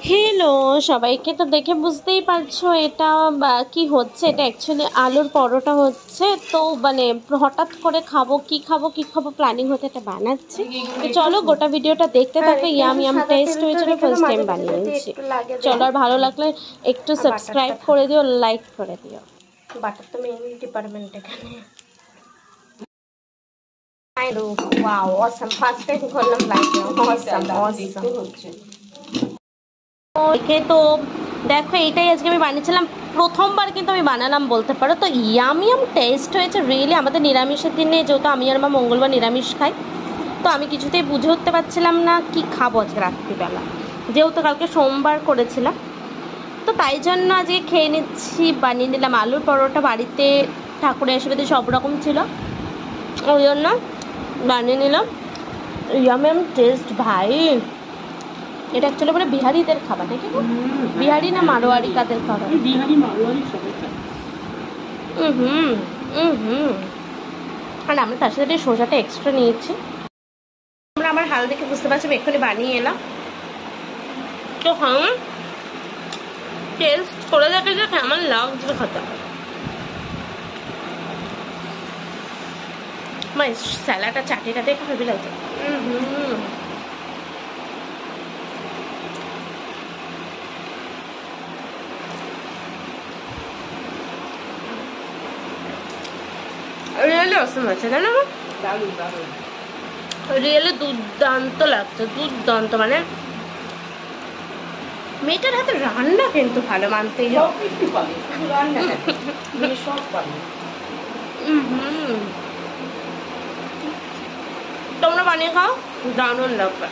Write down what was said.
Hello সবাইকে, তো দেখে বুঝতেই পারছো এটা কি হচ্ছে। এটা অ্যাকচুয়ালি আলুর পরোটা হচ্ছে। তো মানে হঠাৎ করে কি খাবো প্ল্যানিং হতে এটা বানাচ্ছি। তো চলো গোটা ভিডিওটা দেখতে থাকো। ইয়াম ইয়াম টেস্ট হয়েছিল, ফার্স্ট টাইম বানিয়েছি। চলো, আর ভালো লাগলে একটু সাবস্ক্রাইব করে দিও, লাইক করে দিও। বাটার তো মেইন ডিপার্টমেন্ট এখানে। ওয়াও অসাম, ফার্স্ট টাইম করলাম লাইভে। দেখে তো দেখো, এইটাই আজকে আমি বানিয়েছিলাম, প্রথমবার কিন্তু আমি বানালাম বলতে পারো। তো ইয়াম ইয়াম টেস্ট হয়েছে রিয়েলি। আমাদের নিরামিষের দিনে, যেহেতু আমি আর মা মঙ্গলবার নিরামিষ খাই, তো আমি কিছুতেই বুঝে উঠতে পারছিলাম না কি খাবো আজকে রাত্রিবেলা, যেহেতু কালকে সোমবার করেছিলাম। তো তাই জন্য আজকে খেয়ে নিচ্ছি, বানিয়ে নিলাম আলুর পরোটা। বাড়িতে ঠাকুরের আশীর্বাদে সব রকম ছিল, ওই জন্য বানিয়ে নিলাম। ইয়াম ইয়াম টেস্ট ভাই। এটা অ্যাকচুয়ালি মানে বিহারিদের খাবার, নাকি বিহারি না মারোয়ারি কাদের খাবার? বিহারি মারোয়ারি সবাই খায়। আর আমরা তার সাথে শসাটা এক্সট্রা নিয়েছি। আমরা আমার হাল দেখে বুঝতে পারছি আমি এক্ষুনি বানিয়ে এলাম। তো হ্যাঁ, টেস্ট করে দেখে যে কেমন লাগছে খেতে। মানে স্যালাডটা চাটনিটা দেখে হেভি লাগছে। রিয়েলি অসম আছে, তাই না? রিয়েলি দুর্দান্ত লাগছে, দুর্দান্ত। মানে মেয়েটার হাতে রান্না কিন্তু ভালো, মানতেই হবে। তোমরা বানিয়ে খাও, দারুণ লাগবে।